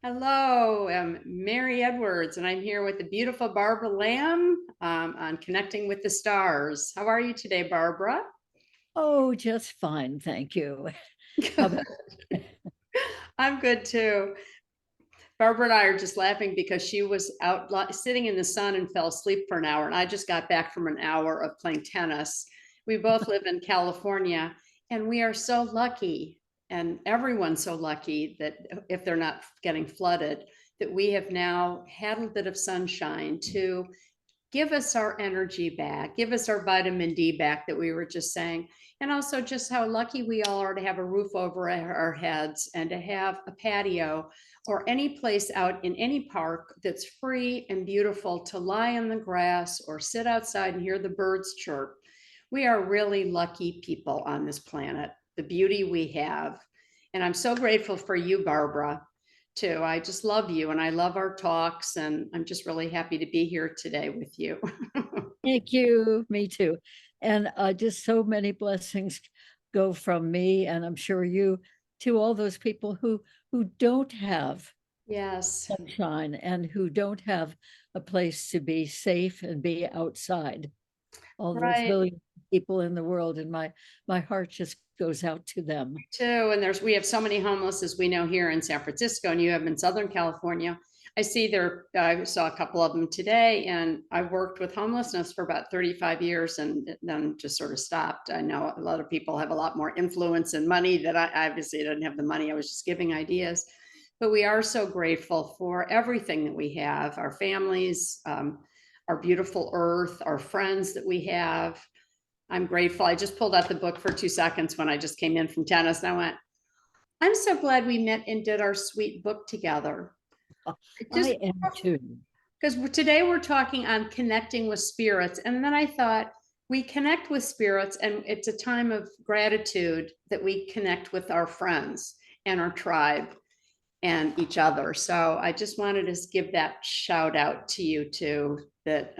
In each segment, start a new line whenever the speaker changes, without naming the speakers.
Hello, I'm Mary Edwards, and I'm here with the beautiful Barbara Lamb on Connecting with the Stars. How are you today, Barbara?
Oh, just fine, thank you. How about
I'm good too. Barbara and I are just laughing because she was out sitting in the sun and fell asleep for an hour, and I just got back from an hour of playing tennis. We both live in California, and we are so lucky, and everyone's so lucky that if they're not getting flooded, that we have now had a bit of sunshine to give us our energy back, give us our vitamin D back that we were just saying. And also just how lucky we all are to have a roof over our heads and to have a patio or any place out in any park that's free and beautiful to lie on the grass or sit outside and hear the birds chirp. We are really lucky people on this planet, the beauty we have. And I'm so grateful for you, Barbara, too. I just love you and I love our talks, and I'm just really happy to be here today with you.
thank you, me too. And just so many blessings go from me, and I'm sure you, to all those people who don't have
Yes,
sunshine and who don't have a place to be safe and be outside. All those
right.
millions of people in the world, and my heart just goes out to them.
Too. And we have so many homeless as we know here in San Francisco, and you have in Southern California. I see there, I saw a couple of them today, and I worked with homelessness for about 35 years and then just sort of stopped. I know a lot of people have a lot more influence and money that I obviously didn't have the money. I was just giving ideas. But we are so grateful for everything that we have, our families, our beautiful earth, our friends that we have. I'm grateful. I just pulled out the book for 2 seconds when I just came in from tennis, and I went, I'm so glad we met and did our sweet book together.
I
Just
am too.
because today we're talking on connecting with spirits. And then I thought, we connect with spirits, and it's a time of gratitude that we connect with our friends and our tribe and each other. So I just wanted to give that shout out to you too, that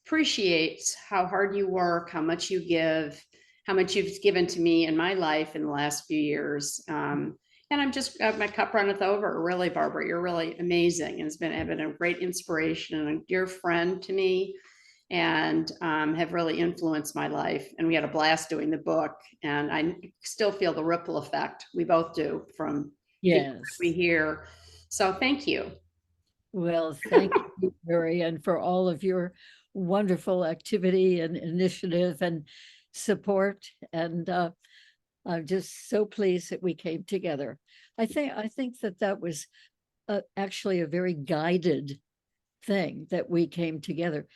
appreciates how hard you work, how much you give, how much you've given to me in my life in the last few years. And I'm just, my cup runneth over. Really, Barbara, you're really amazing. And it's been a great inspiration and a dear friend to me, and have really influenced my life. And we had a blast doing the book. And I still feel the ripple effect. We both do from people that we
Yes.
hear. So thank you.
Well, thank you, Mary, and for all of your wonderful activity and initiative and support. And I'm just so pleased that we came together. I think that that was actually a very guided thing that we came together.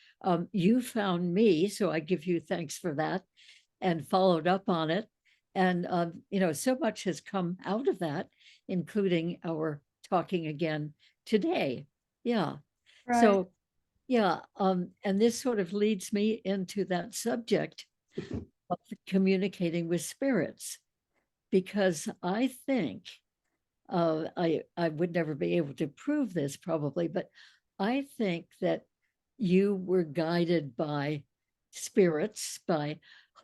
You found me, so I give you thanks for that, and followed up on it. And so much has come out of that, including our talking again today. Yeah.
Right.
So yeah, and this sort of leads me into that subject of communicating with spirits, because I think I would never be able to prove this probably, but I think that you were guided by spirits, by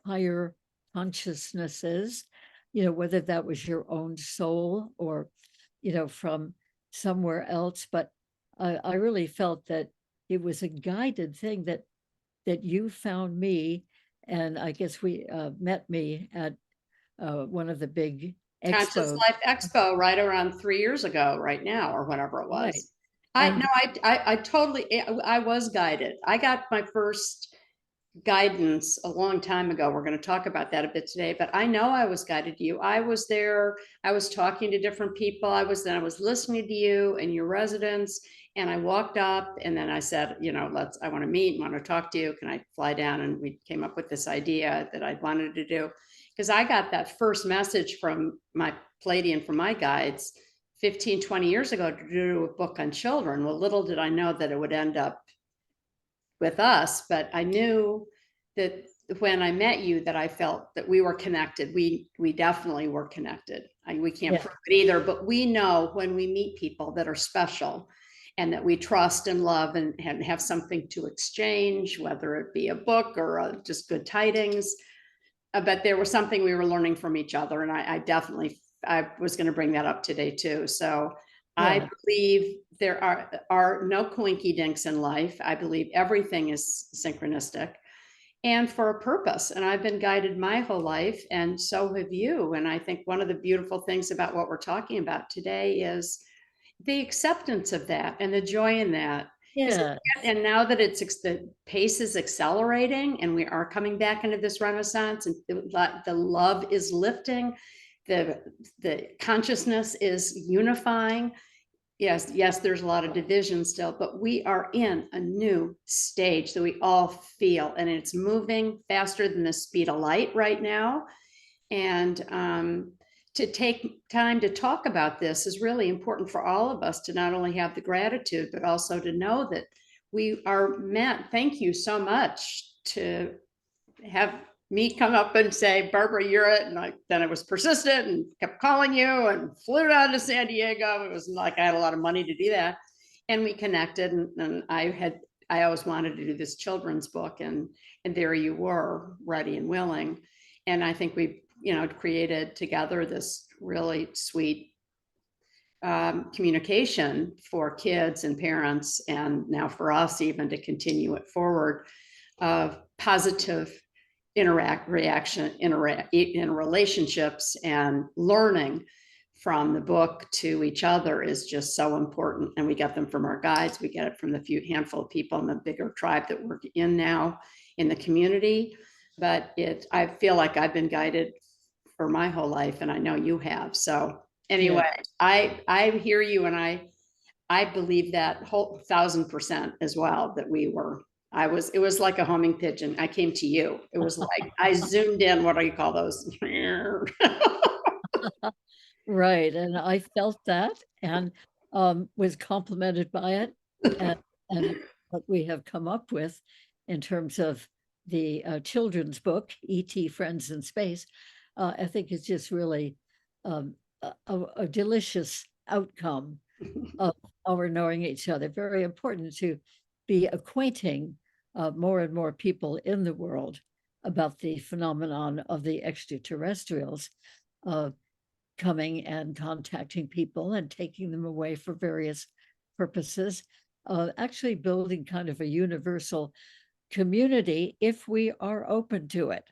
higher consciousnesses, whether that was your own soul or, from somewhere else. But I really felt that it was a guided thing that you found me, and I guess we met me at one of the big
Conscious
expos.
Life Expo right around 3 years ago, right now, or whatever it
Right.
was. I no,
And
I totally, I was guided. I got my first guidance a long time ago. We're going to talk about that a bit today, but I know I was guided to you. I was there. I was talking to different people. I was listening to you and your residents. And I walked up and then I said, I want to meet, want to talk to you. Can I fly down? And we came up with this idea that I wanted to do, because I got that first message from my Palladian, from my guides 15, 20 years ago to do a book on children. Well, little did I know that it would end up with us, but I knew that when I met you that I felt that we were connected. We definitely were connected. We can't
yeah,
prove it either, but we know when we meet people that are special and that we trust and love and have something to exchange, whether it be a book or just good tidings. But there was something we were learning from each other, and I definitely I was going to bring that up today too. So I
Yeah.
believe there are no coinky dinks in life. I believe everything is synchronistic and for a purpose. And I've been guided my whole life, and so have you. And I think one of the beautiful things about what we're talking about today is the acceptance of that and the joy in that. Because
Yeah.
and now that the pace is accelerating and we are coming back into this renaissance and the love is lifting, the the consciousness is unifying. Yes, yes, there's a lot of division still, but we are in a new stage that we all feel, and it's moving faster than the speed of light right now. And to take time to talk about this is really important for all of us to not only have the gratitude, but also to know that we are meant. Thank you so much to have me come up and say, Barbara, you're it. And then I was persistent and kept calling you and flew down to San Diego. It was like I had a lot of money to do that. And we connected, and I always wanted to do this children's book, and there you were, ready and willing. And I think we, created together this really sweet communication for kids and parents, and now for us even to continue it forward of positive reaction in relationships, and learning from the book to each other is just so important. And we get them from our guides, we get it from the few handful of people in the bigger tribe that we're in now in the community. But I feel like I've been guided for my whole life, and I know you have. So
Yeah.
anyway, I hear you, and I believe that whole 1,000% as well, that it was like a homing pigeon. I came to you. It was like I zoomed in. What do you call those?
Right. And I felt that and was complimented by it. And, and what we have come up with in terms of the children's book, E.T. Friends in Space, I think is just really a delicious outcome of our knowing each other. Very important to be acquainting more and more people in the world about the phenomenon of the extraterrestrials coming and contacting people and taking them away for various purposes, actually building kind of a universal community if we are open to it.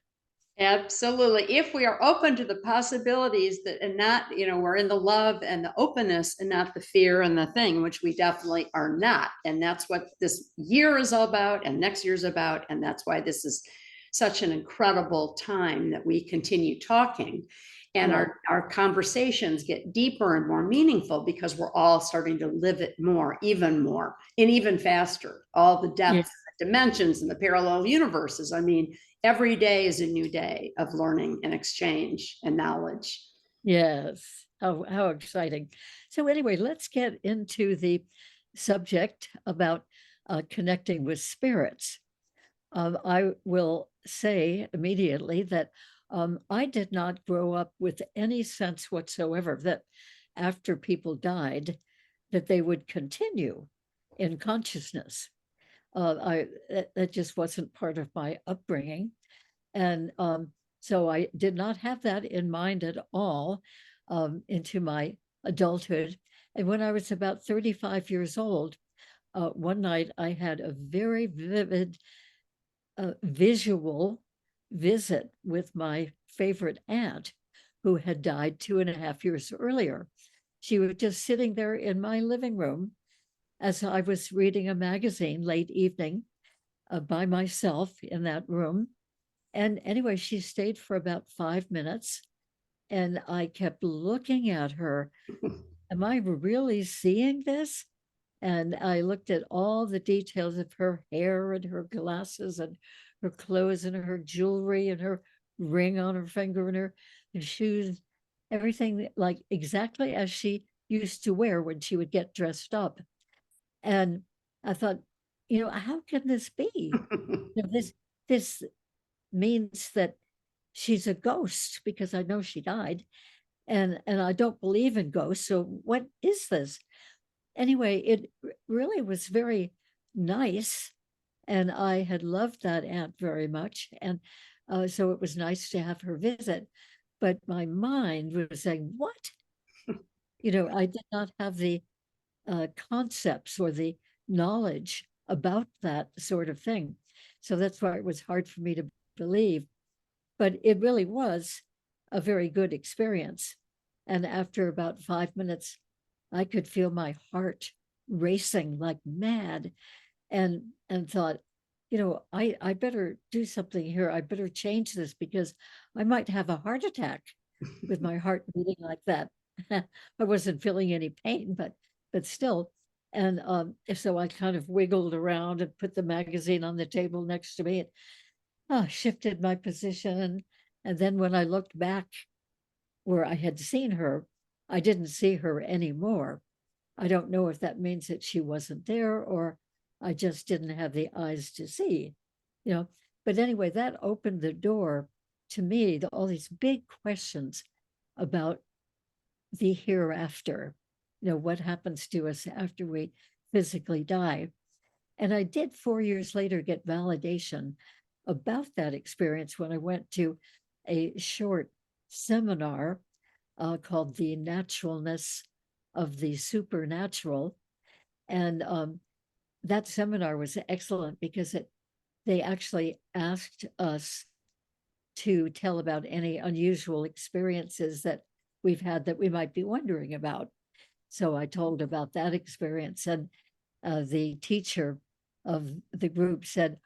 Absolutely. If we are open to the possibilities that, and not, we're in the love and the openness and not the fear and the thing, which we definitely are not. And that's what this year is all about, and next year's about. And that's why this is such an incredible time that we continue talking. And
Yeah.
our conversations get deeper and more meaningful because we're all starting to live it more, even more, and even faster. All the
Yeah.
depths, the dimensions, and the parallel universes. I mean, every day is a new day of learning and exchange and knowledge.
Yes. How exciting. So anyway, let's get into the subject about connecting with spirits. I will say immediately that I did not grow up with any sense whatsoever that after people died, that they would continue in consciousness. That just wasn't part of my upbringing. And so I did not have that in mind at all into my adulthood. And when I was about 35 years old, one night I had a very vivid visual visit with my favorite aunt who had died 2.5 years earlier. She was just sitting there in my living room as I was reading a magazine late evening by myself in that room. And anyway, she stayed for about 5 minutes and I kept looking at her. Am I really seeing this? And I looked at all the details of her hair and her glasses and her clothes and her jewelry and her ring on her finger and her shoes, everything like exactly as she used to wear when she would get dressed up. And I thought, how can this be? This means that she's a ghost because I know she died, and I don't believe in ghosts. So what is this? Anyway, it really was very nice, and I had loved that aunt very much, and so it was nice to have her visit. But my mind was saying, "What?" I did not have the concepts or the knowledge about that sort of thing. So that's why it was hard for me to believe. But it really was a very good experience. And after about 5 minutes, I could feel my heart racing like mad, and thought, I better do something here. I better change this because I might have a heart attack with my heart beating like that. I wasn't feeling any pain, but still. And so I kind of wiggled around and put the magazine on the table next to me and shifted my position. And then when I looked back where I had seen her, I didn't see her anymore. I don't know if that means that she wasn't there or I just didn't have the eyes to see, you know. But anyway, that opened the door to me to all these big questions about the hereafter, what happens to us after we physically die. And I did 4 years later get validation about that experience when I went to a short seminar called The Naturalness of the Supernatural. And that seminar was excellent because they actually asked us to tell about any unusual experiences that we've had that we might be wondering about. So I told about that experience, and the teacher of the group said,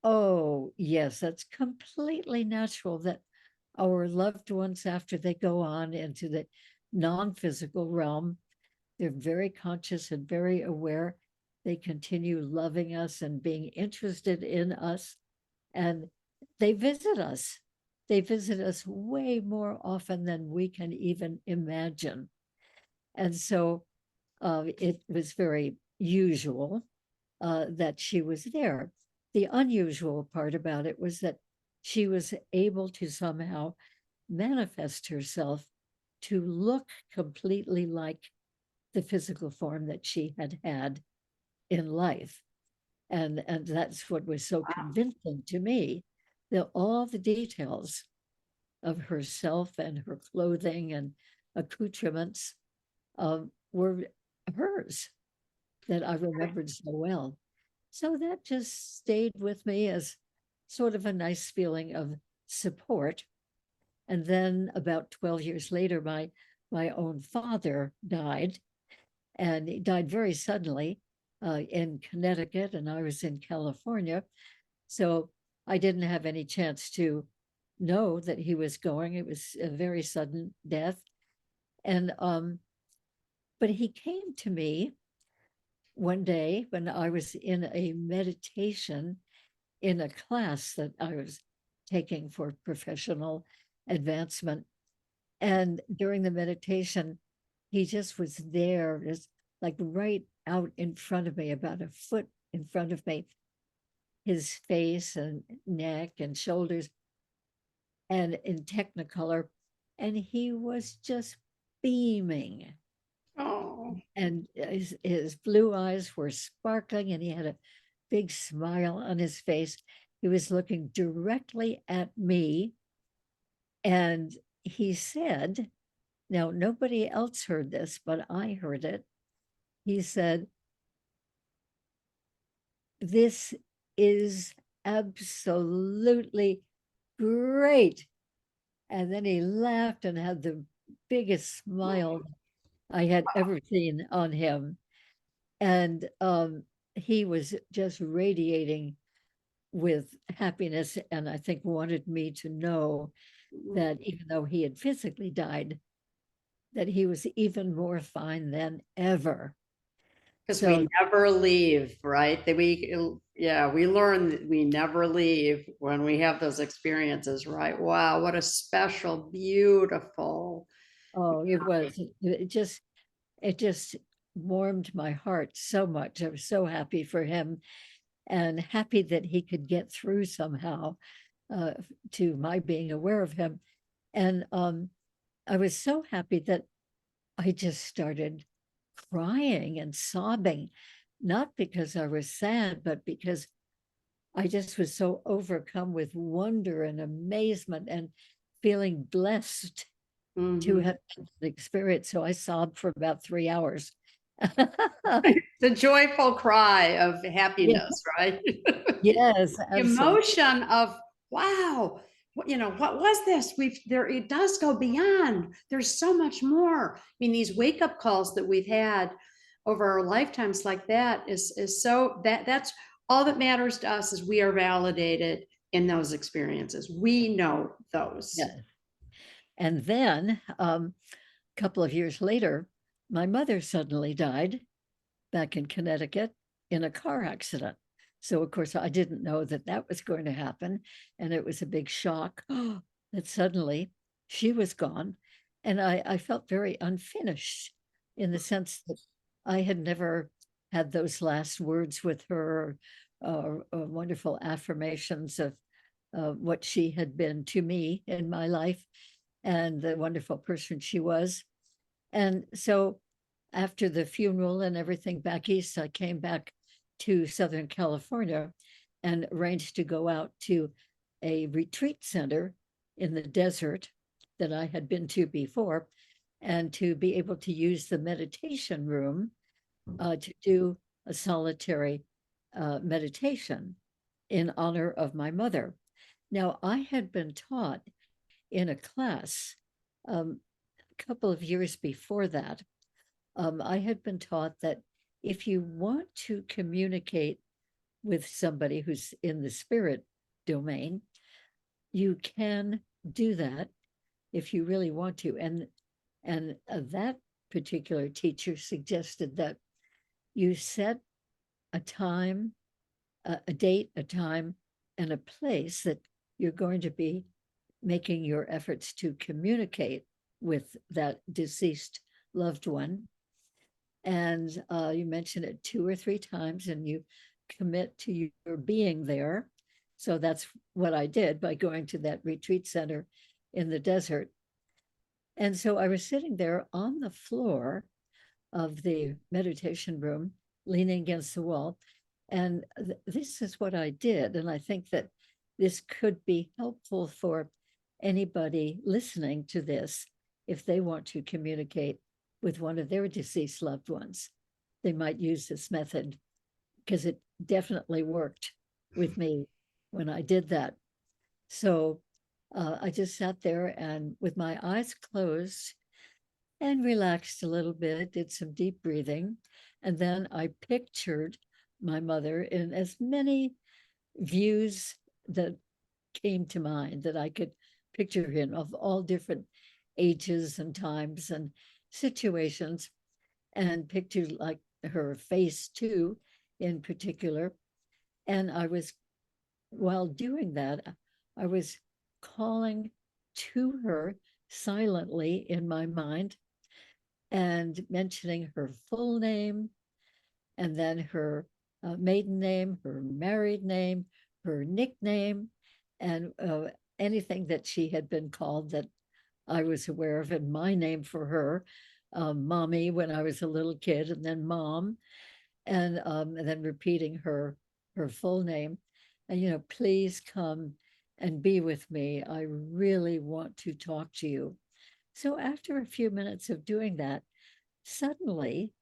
"Oh, yes, that's completely natural that our loved ones, after they go on into the non-physical realm, they're very conscious and very aware. They continue loving us and being interested in us, and they visit us. They visit us way more often than we can even imagine." And so it was very usual that she was there. The unusual part about it was that she was able to somehow manifest herself to look completely like the physical form that she had had in life. And that's what was so convincing to me, that all the details of herself and her clothing and accoutrements were hers, that I remembered so well. So that just stayed with me as sort of a nice feeling of support. And then about 12 years later, my own father died, and he died very suddenly in Connecticut, and I was in California. So I didn't have any chance to know that he was going. It was a very sudden death. And but he came to me one day when I was in a meditation in a class that I was taking for professional advancement. And during the meditation, he just was there, just like right out in front of me, about a foot in front of me, his face and neck and shoulders, and in Technicolor. And he was just beaming.
Oh,
And his blue eyes were sparkling, and he had a big smile on his face. He was looking directly at me. And he said, now nobody else heard this, but I heard it. He said, "This is absolutely great." And then he laughed and had the biggest smile I had ever seen on him. And he was just radiating with happiness, and I think wanted me to know that even though he had physically died, that he was even more fine than ever.
because
So,
we never leave, right? That we learn that we never leave when we have those experiences, right? Wow, what a special, beautiful.
oh, it just warmed my heart so much. I was so happy for him and happy that he could get through somehow uh, to my being aware of him. And I was so happy that I just started crying and sobbing, not because I was sad, but because I just was so overcome with wonder and amazement and feeling blessed to
Mhm.
have the experience. So I sobbed for about 3 hours
The joyful cry of
Yeah,
happiness, right?
yes,
The
absolutely.
emotion of, wow, what was this? It does go beyond. There's so much more. I mean, these wake up calls that we've had over our lifetimes like that is so that's all that matters to us is we are validated in those experiences. We know those.
Yeah. And then a couple of years later, my mother suddenly died back in Connecticut in a car accident. So, of course, I didn't know that that was going to happen. And it was a big shock that suddenly she was gone. And I felt very unfinished in the sense that I had never had those last words with her, wonderful affirmations of what she had been to me in my life and the wonderful person she was. And so after the funeral and everything back east, I came back to Southern California and arranged to go out to a retreat center in the desert that I had been to before and to be able to use the meditation room to do a solitary meditation in honor of my mother. Now, I had been taught in a class a couple of years before that. I had been taught that if you want to communicate with somebody who's in the spirit domain, you can do that if you really want to. And that particular teacher suggested that you set a time, a date, a time, and a place that you're going to be making your efforts to communicate with that deceased loved one. And you mention it 2 or 3 times and you commit to your being there. So that's what I did by going to that retreat center in the desert. And so I was sitting there on the floor of the meditation room, leaning against the wall. And this is what I did. And I think that this could be helpful for anybody listening to this if they want to communicate with one of their deceased loved ones. They might use this method because it definitely worked with me when I did that. So I just sat there and with my eyes closed and relaxed a little bit, did some deep breathing. And then I pictured my mother in as many views that came to mind that I could picture in of all different ages and times and situations, and pictured like her face too, in particular. And I was, while doing that, I was calling to her silently in my mind and mentioning her full name and then her maiden name, her married name, her nickname, and anything that she had been called that I was aware of, and my name for her, mommy when I was a little kid, and then mom, and then repeating her full name, and please come and be with me. I really want to talk to you. So after a few minutes of doing that, suddenly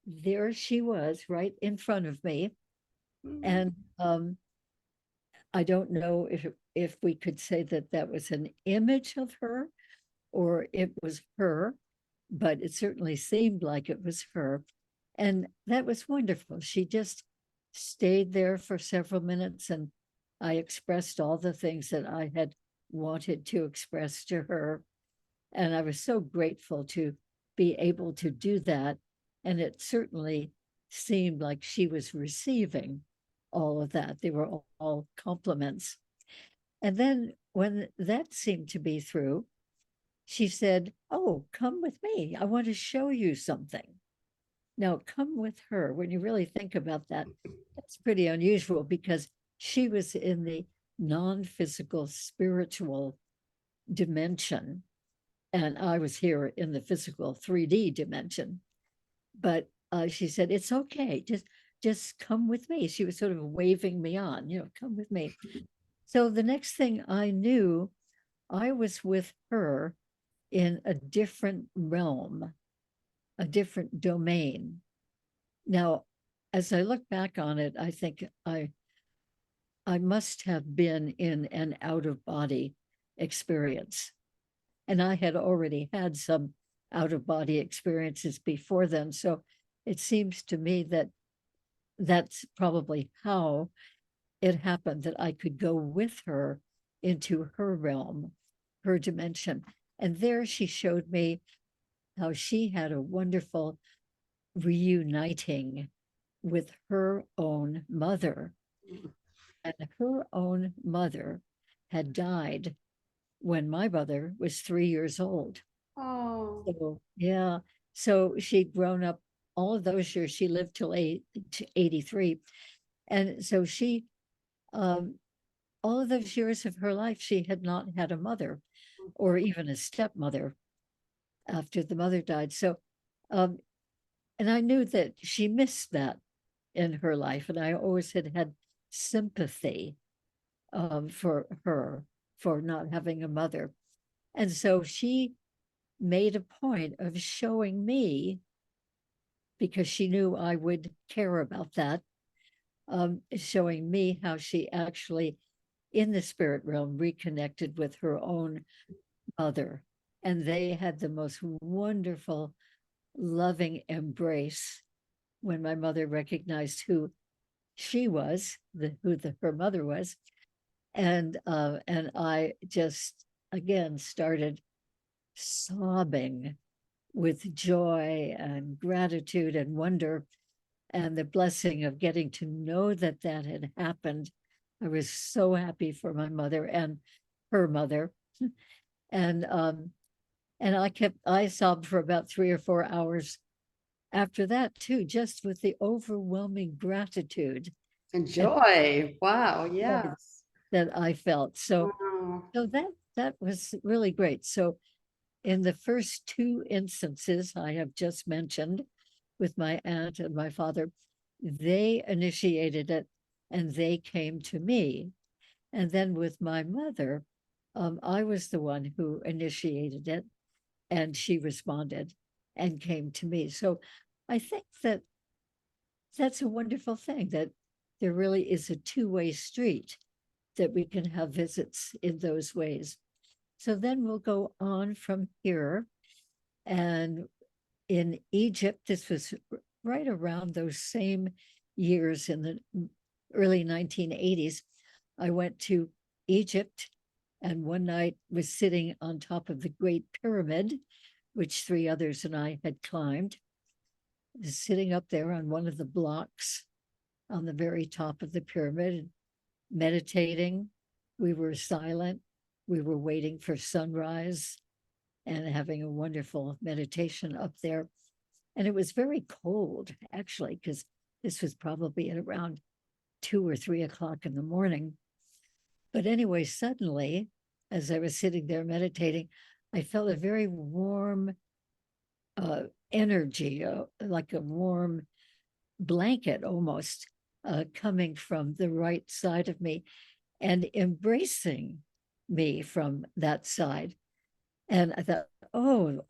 there she was right in front of me. And I don't know if we could say that that was an image of her or it was her, but it certainly seemed like it was her. And that was wonderful. She just stayed there for several minutes and I expressed all the things that I had wanted to express to her. And I was so grateful to be able to do that. And it certainly seemed like she was receiving all of that. They were all compliments. And then when that seemed to be through, she said, "Oh, come with me. I want to show you something." Now, come with her. When you really think about that, that's pretty unusual because she was in the non physical spiritual dimension and I was here in the physical 3D dimension. But she said, "It's okay. Just come with me." She was sort of waving me on, come with me. So the next thing I knew, I was with her in a different realm. a different domain. Now, as I look back on it, I think I must have been in an out-of-body experience. And I had already had some out-of-body experiences before then. So it seems to me that that's probably how it happened, that I could go with her into her realm, her dimension. And there she showed me how she had a wonderful reuniting with her own mother. And her own mother had died when my mother was 3 years old.
Oh,
So, yeah. So she'd grown up all of those years. She lived till 83. And so she, um, all of those years of her life, she had not had a mother or even a stepmother after the mother died. So, and I knew that she missed that in her life. And I always had sympathy for her for not having a mother. And so she made a point of showing me, because she knew I would care about that, showing me how she actually, in the spirit realm, reconnected with her own mother. And they had the most wonderful, loving embrace when my mother recognized who she was, her mother was. And I just, again, started sobbing with joy and gratitude and wonder and the blessing of getting to know that that had happened. I was so happy for my mother and her mother. And I sobbed for about 3 or 4 hours after that too, just with the overwhelming gratitude
and
and
joy. Wow.
joy
Yes.
that I felt. So
Wow.
so that was really great. So in the first two instances I have just mentioned with my aunt and my father, they initiated it and they came to me. And then with my mother, I was the one who initiated it and she responded and came to me. So I think that that's a wonderful thing, that there really is a two-way street, that we can have visits in those ways. So then we'll go on from here. And in Egypt, this was right around those same years in the early 1980s. I went to Egypt and one night was sitting on top of the Great Pyramid, which three others and I had climbed, sitting up there on one of the blocks on the very top of the pyramid, meditating. We were silent. We were waiting for sunrise and having a wonderful meditation up there. And it was very cold, actually, because this was probably at around 2 or 3 o'clock in the morning. But anyway, suddenly, as I was sitting there meditating, I felt a very warm energy, like a warm blanket almost, coming from the right side of me and embracing me from that side. And I thought, oh,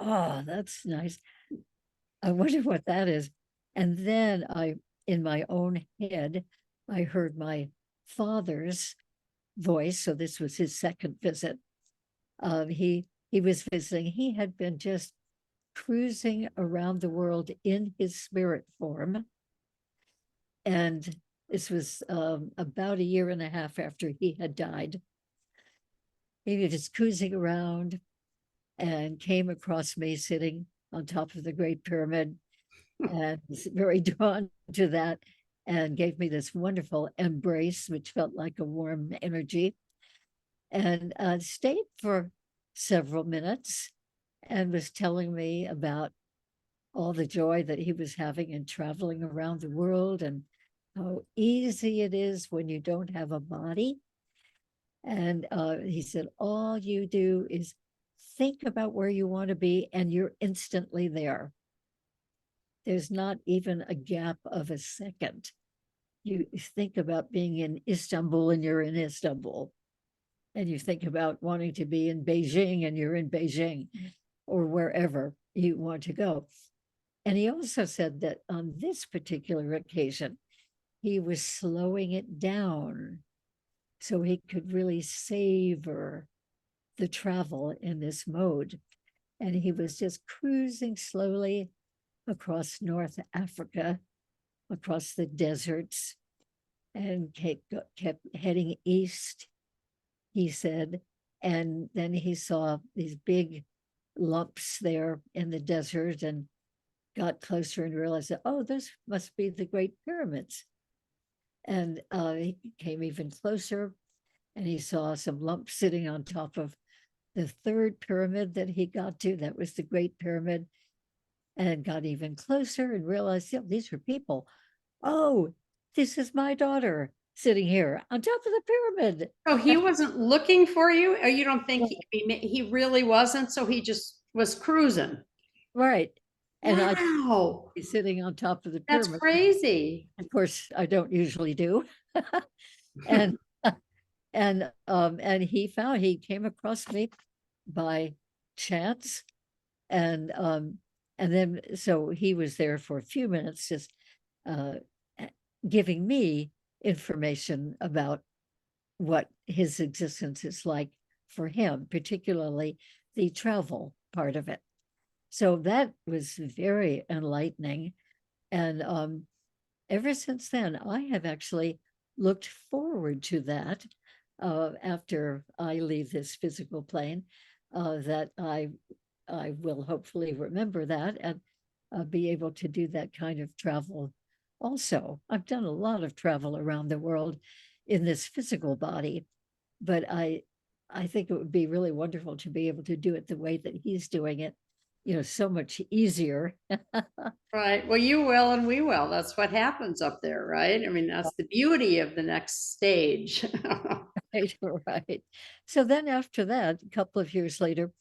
that's nice. I wonder what that is. And then in my own head, I heard my father's voice. So this was his second visit. He was visiting. He had been just cruising around the world in his spirit form. And this was about a year and a half after he had died. He was just cruising around and came across me sitting on top of the Great Pyramid and was very drawn to that and gave me this wonderful embrace, which felt like a warm energy, and stayed for several minutes and was telling me about all the joy that he was having in traveling around the world and how easy it is when you don't have a body. And he said, all you do is think about where you want to be and you're instantly there. There's not even a gap of a second. You think about being in Istanbul and you're in Istanbul. And you think about wanting to be in Beijing and you're in Beijing, or wherever you want to go. And he also said that on this particular occasion, he was slowing it down so he could really savor the travel in this mode. And he was just cruising slowly across North Africa, across the deserts, and kept heading east, he said. And then he saw these big lumps there in the desert and got closer and realized that, oh, this must be the Great Pyramids. And he came even closer and he saw some lumps sitting on top of the third pyramid that he got to. That was the Great Pyramid. And got even closer and realized, yeah, these are people. Oh, this is my daughter sitting here on top of the pyramid.
Oh, he wasn't looking for you? Or you don't think he really wasn't? So he just was cruising.
Right. And I
Wow,
was sitting on top of the
that's
pyramid.
crazy.
Of course, I don't usually do. and he came across me by chance. And then so he was there for a few minutes just giving me information about what his existence is like for him, particularly the travel part of it. So that was very enlightening. And ever since then, I have actually looked forward to that after I leave this physical plane, that I will hopefully remember that and be able to do that kind of travel also. I've done a lot of travel around the world in this physical body, but I think it would be really wonderful to be able to do it the way that he's doing it, so much easier.
Right. Well, you will and we will. That's what happens up there, right? I mean, that's the beauty of the next stage.
Right, right. So then after that, a couple of years later,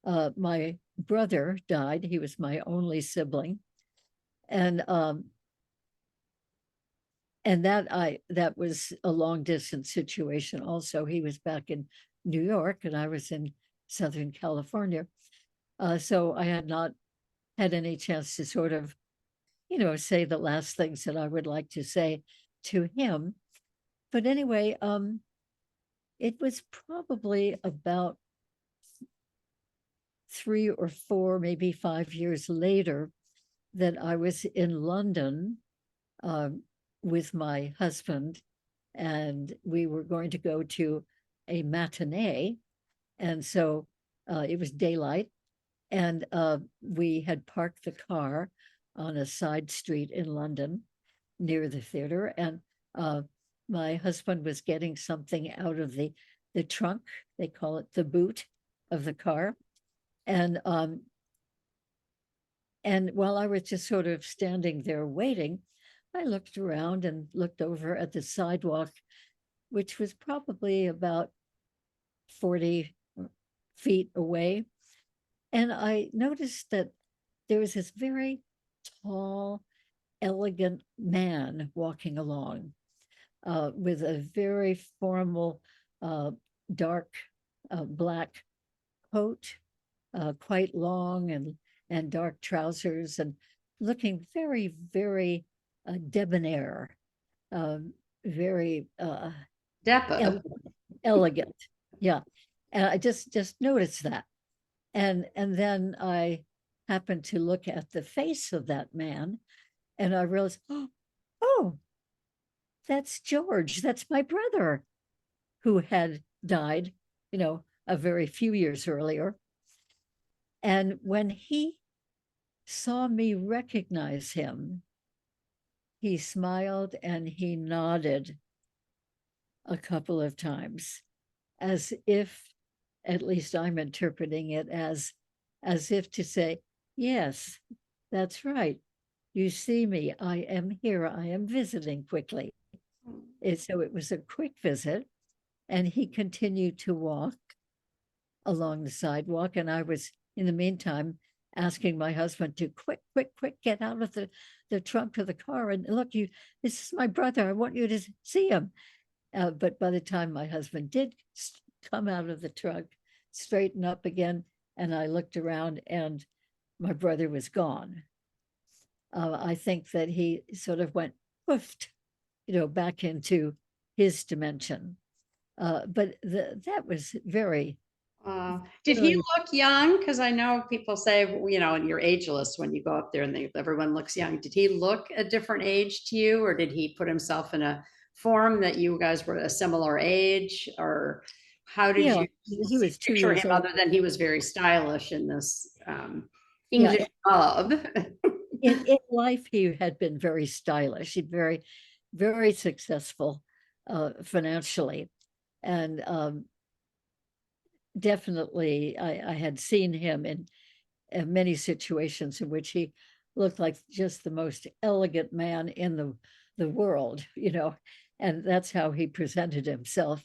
my brother died. He was my only sibling. And that was a long distance situation also. He was back in New York and I was in Southern California. So I had not had any chance to sort of, say the last things that I would like to say to him. But anyway, it was probably about 3 or 4, maybe 5 years later that I was in London with my husband, and we were going to go to a matinee. And so it was daylight, and we had parked the car on a side street in London near the theater. And my husband was getting something out of the trunk. They call it the boot of the car. And while I was just sort of standing there waiting, I looked around and looked over at the sidewalk, which was probably about 40 feet away. And I noticed that there was this very tall, elegant man walking along with a very formal, dark black coat, quite long, and dark trousers, and looking very, very debonair, very
Depa.
elegant. Yeah. And I just noticed that. And then I happened to look at the face of that man and I realized, oh, that's George. That's my brother who had died, a very few years earlier. And when he saw me recognize him, he smiled and he nodded a couple of times, as if, at least I'm interpreting it as if to say, yes, that's right. You see me, I am here, I am visiting quickly. And so it was a quick visit, and he continued to walk along the sidewalk. And I was, in the meantime, asking my husband to quick, get out of the trunk of the car. And look, this is my brother. I want you to see him. But by the time my husband did come out of the trunk, straighten up again, and I looked around and my brother was gone. I think that he sort of went poofed, back into his dimension. But that was very,
Did he
very,
look young? Because I know people say, and you're ageless when you go up there and everyone looks young. Did he look a different age to you, or did he put himself in a form that you guys were a similar age? Or how did
yeah,
you
he was two
picture
years
him
old.
other than he was very stylish in this
Yeah,
English pub?
in life, he had been very stylish. He very, very successful financially. And definitely, I had seen him in many situations in which he looked like just the most elegant man in the world, and that's how he presented himself.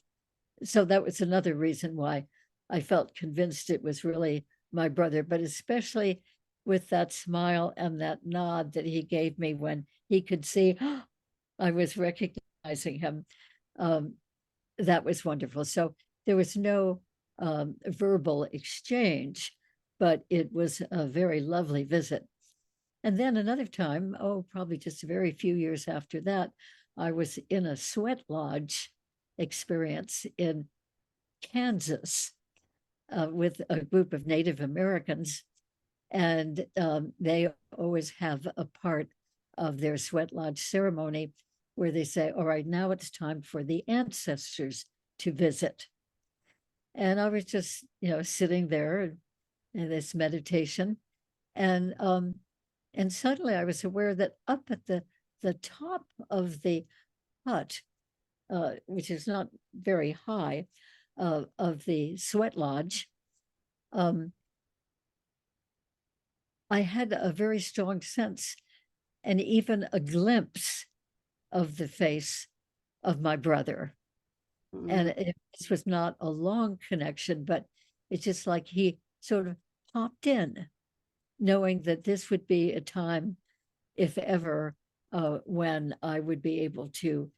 So that was another reason why I felt convinced it was really my brother, but especially with that smile and that nod that he gave me when he could see I was recognizing him. Um, that was wonderful. So there was no verbal exchange, but it was a very lovely visit. And then another time, oh, probably just a very few years after that, I was in a sweat lodge experience in Kansas with a group of Native Americans. And they always have a part of their sweat lodge ceremony where they say, all right, now it's time for the ancestors to visit. And I was just, sitting there in this meditation. And suddenly I was aware that up at the top of the hut, which is not very high, of the sweat lodge, I had a very strong sense and even a glimpse of the face of my brother. And this was not a long connection, but it's just like he sort of popped in, knowing that this would be a time, if ever, when I would be able to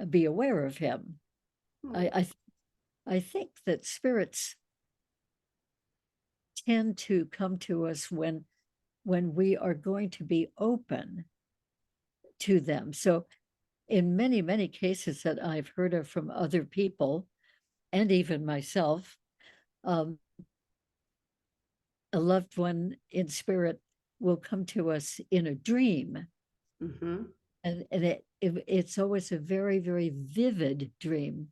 be aware of him. I think that spirits tend to come to us when we are going to be open to them. So in many, many cases that I've heard of from other people and even myself, a loved one in spirit will come to us in a dream.
Mhm.
And it's always a very, very vivid dream.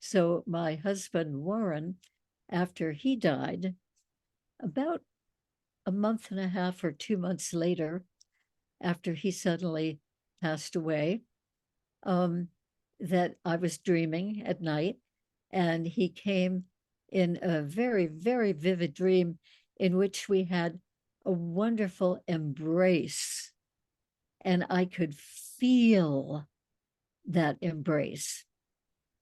So my husband, Warren, after he died, about a month and a half or 2 months later, after he suddenly passed away, that I was dreaming at night, and he came in a very, very vivid dream in which we had a wonderful embrace, and I could feel that embrace.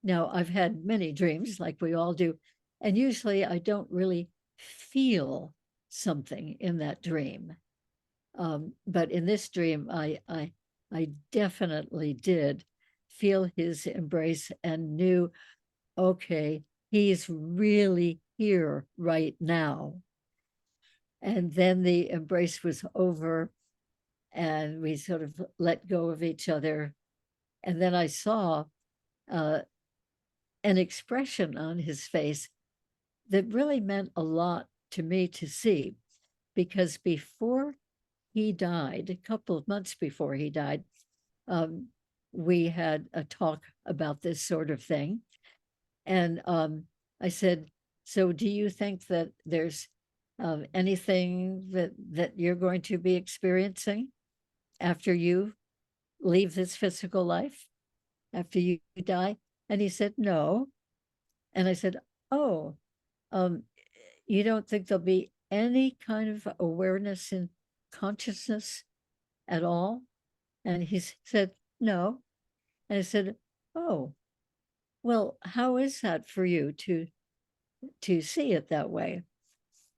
Now, I've had many dreams, like we all do, and usually I don't really feel something in that dream. But in this dream, I definitely did feel his embrace and knew, okay, he's really here right now. And then the embrace was over, and we sort of let go of each other. And then I saw uh, an expression on his face that really meant a lot to me to see, because before he died, a couple of months before he died, we had a talk about this sort of thing. And I said, so do you think that there's anything that you're going to be experiencing after you leave this physical life, after you die? And he said, no. And I said, oh, um, you don't think there'll be any kind of awareness and consciousness at all? And he said, no. And I said, oh, well, how is that for you to see it that way?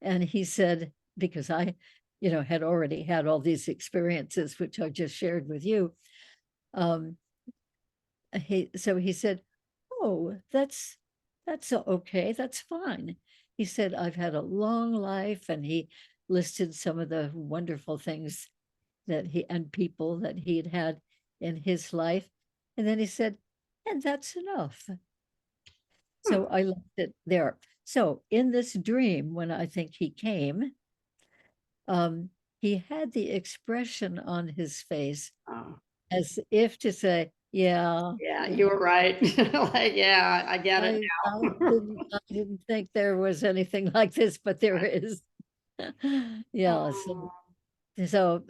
And he said, because I, had already had all these experiences, which I just shared with you. So he said, oh, that's okay, that's fine. He said, I've had a long life, and he listed some of the wonderful things that he and people that he had had in his life. And then he said, and that's enough. So I left it there. So in this dream, when I think he came, he had the expression on his face
Oh,
as if to say, yeah,
yeah,
yeah,
you were right. Like, yeah, I get it now.
I didn't think there was anything like this, but there is. Yeah,
Oh,
so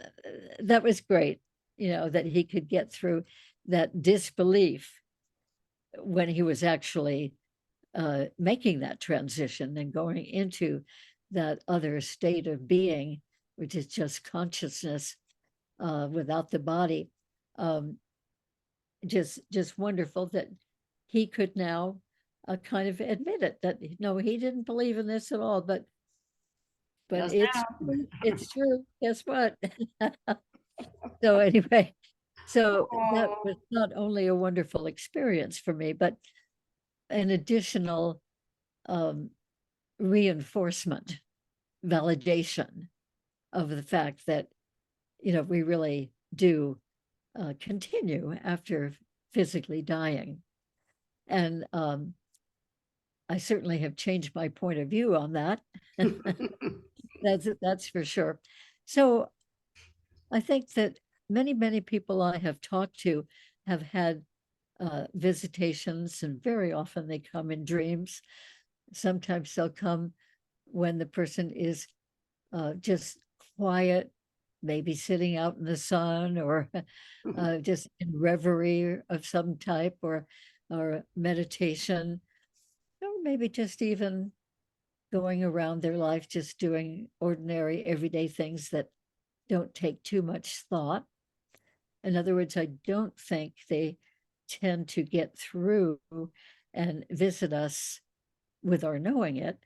that was great, that he could get through that disbelief when he was actually making that transition and going into that other state of being, which is just consciousness without the body. Um, just wonderful that he could now kind of admit it, that no, he didn't believe in this at all, but
yes,
it's
now.
true. It's true. Guess what? So anyway, so that
Oh,
was not only a wonderful experience for me, but an additional um, reinforcement, validation of the fact that, we really do continue after physically dying. And I certainly have changed my point of view on that. That's for sure. So I think that many people I have talked to have had visitations, and very often they come in dreams. Sometimes they'll come when the person is just quiet, maybe sitting out in the sun, or just in reverie of some type, or meditation, or maybe just even going around their life, just doing ordinary everyday things that don't take too much thought. In other words, I don't think they tend to get through and visit us with our knowing it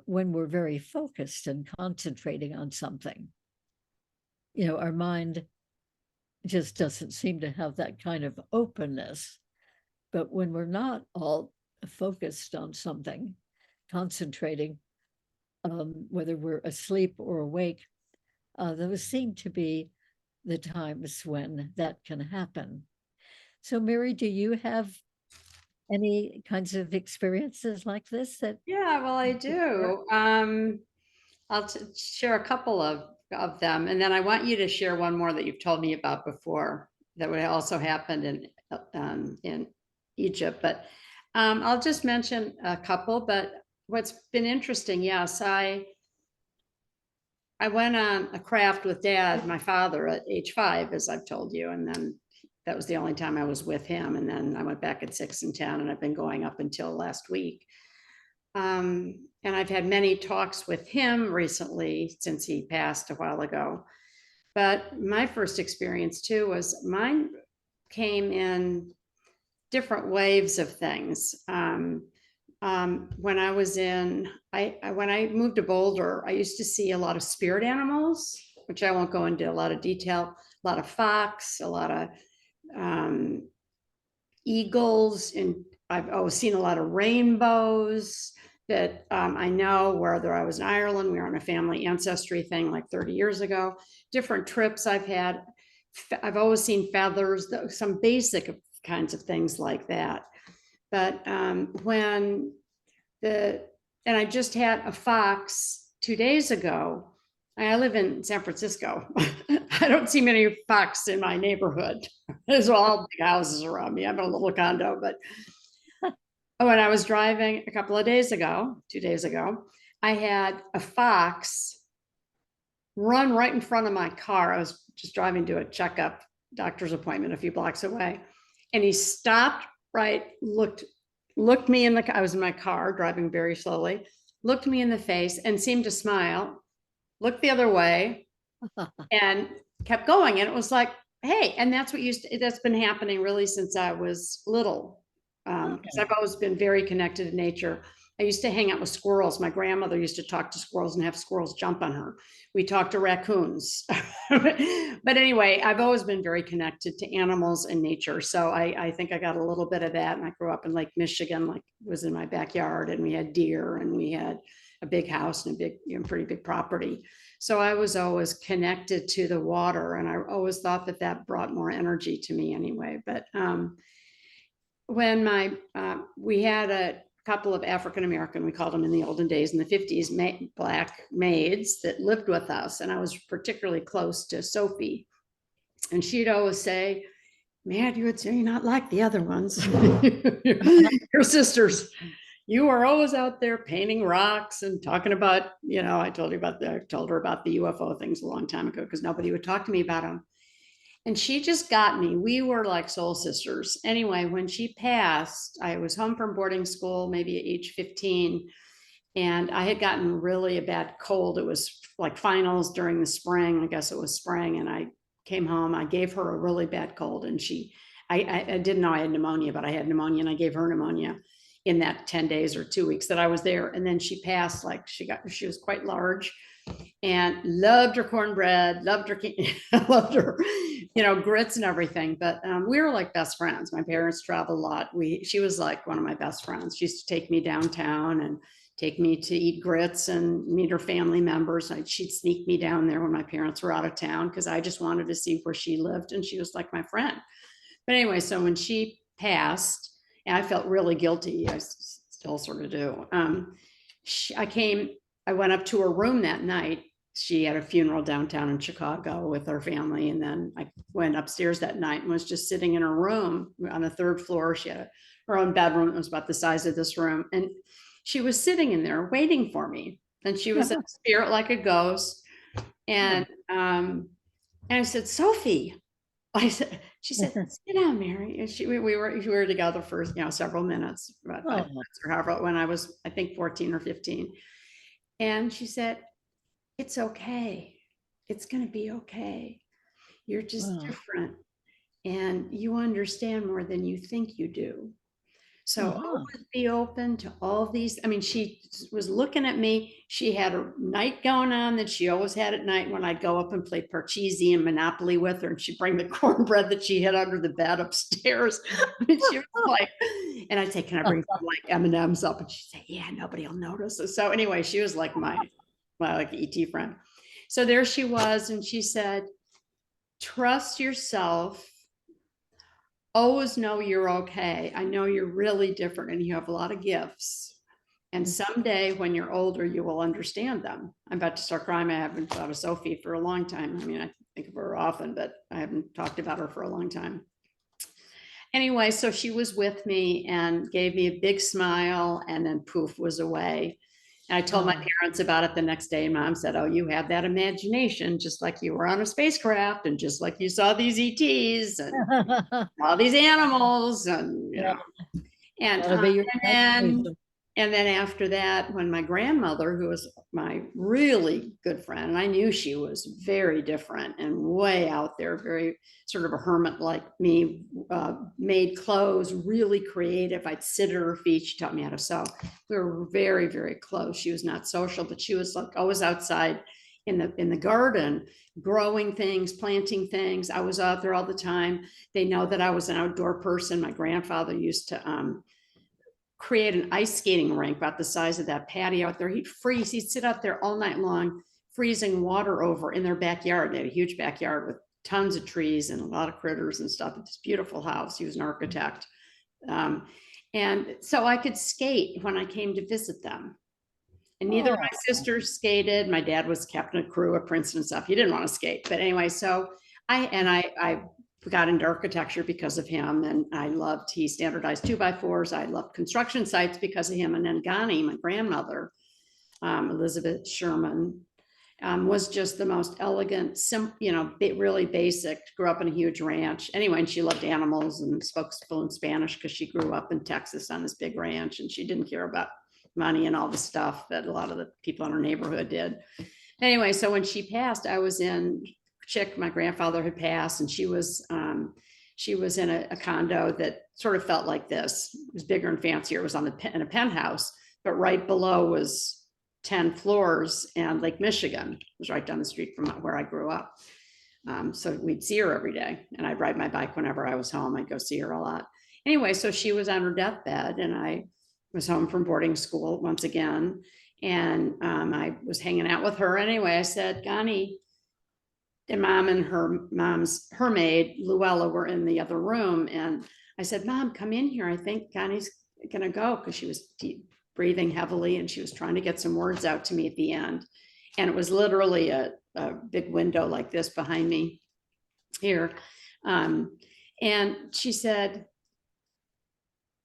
when we're very focused and concentrating on something. Our mind just doesn't seem to have that kind of openness. But when we're not all focused on something, concentrating, whether we're asleep or awake, those seem to be the times when that can happen. So, Mary, do you have any kinds of experiences like this that
yeah, well, I
you could share?
do. I'll share a couple of them, and then I want you to share one more that you've told me about before that would also happened in Egypt. But I'll just mention a couple. But what's been interesting, yes, I went on a craft with Dad, my father, at age 5, as I've told you, and then that was the only time I was with him. And then I went back at 6 and 10, and I've been going up until last week. And I've had many talks with him recently since he passed a while ago. But my first experience too was mine came in different waves of things. When I was when I moved to Boulder, I used to see a lot of spirit animals, which I won't go into a lot of detail. A lot of fox, a lot of eagles, and I've always seen a lot of rainbows. That I know, whether I was in Ireland, we were on a family ancestry thing like 30 years ago. Different trips I've had, I've always seen feathers, some basic kinds of things like that. But when the and I just had a fox 2 days ago. I live in San Francisco. I don't see many fox in my neighborhood. There's all big houses around me. I'm in a little condo, but when I was driving a couple of days ago, 2 days ago, I had a fox run right in front of my car. I was just driving to a checkup doctor's appointment a few blocks away. And he stopped, right, looked me in the, I was in my car driving very slowly, looked me in the face and seemed to smile, looked the other way and kept going. And it was like, hey, and that's what that's been happening really since I was little. Because I've always been very connected to nature. I used to hang out with squirrels. My grandmother used to talk to squirrels and have squirrels jump on her. We talked to raccoons. But anyway, I've always been very connected to animals and nature. So I think I got a little bit of that. And I grew up in Lake Michigan, like was in my backyard, and we had deer and we had a big house and a big, pretty big property. So I was always connected to the water, and I always thought that that brought more energy to me anyway. But when we had a couple of African American, we called them in the olden days in the 50s, black maids that lived with us, and I was particularly close to Sophie, and she'd always say, "Man, you're not like the other ones. Your sisters, you are always out there painting rocks and talking about, I told her about the UFO things a long time ago because nobody would talk to me about them." And she just got me. We were like soul sisters. Anyway, when she passed, I was home from boarding school, maybe at age 15, and I had gotten really a bad cold. It was like finals during the spring. I guess it was spring. And I came home. I gave her a really bad cold, and I didn't know I had pneumonia, but I had pneumonia, and I gave her pneumonia in that 10 days or 2 weeks that I was there. And then she passed, like she was quite large and loved her cornbread, loved her, loved her, grits and everything. But we were like best friends. My parents traveled a lot. She was like one of my best friends. She used to take me downtown and take me to eat grits and meet her family members. She'd sneak me down there when my parents were out of town because I just wanted to see where she lived, and she was like my friend. But anyway, so when she passed, and I felt really guilty, I still sort of do. I went up to her room that night. She had a funeral downtown in Chicago with her family. And then I went upstairs that night and was just sitting in her room on the third floor. She had her own bedroom. It was about the size of this room. And she was sitting in there waiting for me. And she was a spirit like a ghost. And I said, "Sophie," she said, "Sit down, Mary." And we were together for, several minutes, about 5 minutes or however, when I was, I think, 14 or 15. And she said, "It's okay. It's going to be okay. You're just different. And you understand more than you think you do. So always be open to all these." I mean, she was looking at me. She had a night going on that she always had at night when I'd go up and play Parcheesi and Monopoly with her, and she'd bring the cornbread that she hid under the bed upstairs. And she was like, and I'd say, "Can I bring some like M&Ms up?" And she'd say, "Yeah, nobody will notice." So anyway, she was like my like ET friend. So there she was, and she said, "Trust yourself. Always know you're okay. I know you're really different and you have a lot of gifts. And someday when you're older, you will understand them." I'm about to start crying. I haven't thought of Sophie for a long time. I mean, I think of her often, but I haven't talked about her for a long time. Anyway, so she was with me and gave me a big smile, and then poof, was away. And I told my parents about it the next day, and Mom said, "Oh, you have that imagination, just like you were on a spacecraft, and just like you saw these ETs and all these animals." And and then after that, when my grandmother, who was my really good friend, and I knew she was very different and way out there, very sort of a hermit like me, made clothes, really creative. I'd sit at her feet. She taught me how to sew. We were very, very close. She was not social, but she was like always outside in the garden, growing things, planting things. I was out there all the time. They know that I was an outdoor person. My grandfather used to create an ice skating rink about the size of that patio out there. He'd sit out there all night long, freezing water over in their backyard. They had a huge backyard with tons of trees and a lot of critters and stuff. It's a beautiful house. He was an architect. And so I could skate when I came to visit them. And neither of my sisters skated. My dad was captain of crew at Princeton and stuff. He didn't want to skate. But anyway, so I got into architecture because of him, and he standardized 2x4s. I loved construction sites because of him. And then Ghani, my grandmother, Elizabeth Sherman, was just the most elegant, really basic, grew up in a huge ranch. Anyway, and she loved animals and spoke fluent Spanish because she grew up in Texas on this big ranch, and she didn't care about money and all the stuff that a lot of the people in her neighborhood did. Anyway, so when she passed, I was in my grandfather had passed, and she was in a condo that sort of felt like this. It was bigger and fancier. It was in a penthouse, but right below was 10 floors, and Lake Michigan was right down the street from where I grew up. So we'd see her every day, and I'd ride my bike whenever I was home. I'd go see her a lot. Anyway, so she was on her deathbed, and I was home from boarding school once again. And I was hanging out with her anyway. I said, Gani, and mom and her maid, Luella, were in the other room. And I said, Mom, come in here. I think Gani's going to go, because she was deep breathing heavily and she was trying to get some words out to me at the end. And it was literally a big window like this behind me here. And she said,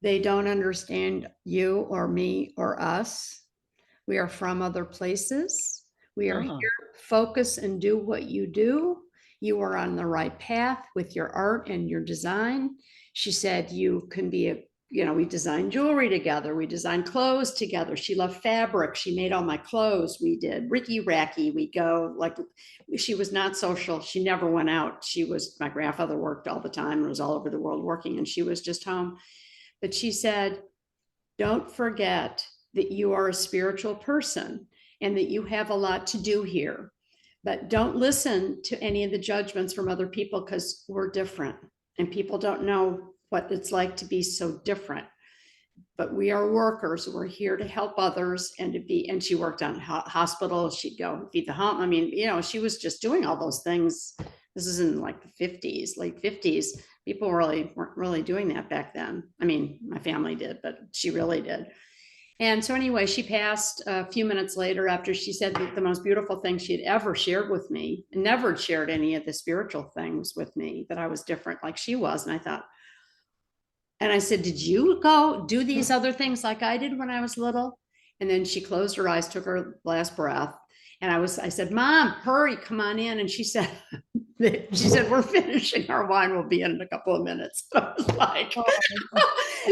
they don't understand you or me or us. We are from other places. We are
Uh-huh.
here. Focus and do what you do. You are on the right path with your art and your design. She said, you can be a, we design jewelry together. We design clothes together. She loved fabric. She made all my clothes. We did Ricky Racky. We go like, she was not social. She never went out. My grandfather worked all the time and was all over the world working, and she was just home. But she said, don't forget that you are a spiritual person and that you have a lot to do here. But don't listen to any of the judgments from other people, because we're different and people don't know what it's like to be so different. But we are workers. We're here to help others and to be, and she worked on hospitals. She'd go feed the home. I mean, she was just doing all those things. This is in like the 50s, late 50s. People weren't really doing that back then. I mean, my family did, but she really did. And so anyway, she passed a few minutes later after she said that the most beautiful thing she had ever shared with me, never shared any of the spiritual things with me, that I was different like she was. And I thought, and I said, did you go do these other things like I did when I was little? And then she closed her eyes, took her last breath. And I said, Mom, hurry, come on in. And she said, we're finishing our wine. We'll be in a couple of minutes. I was like,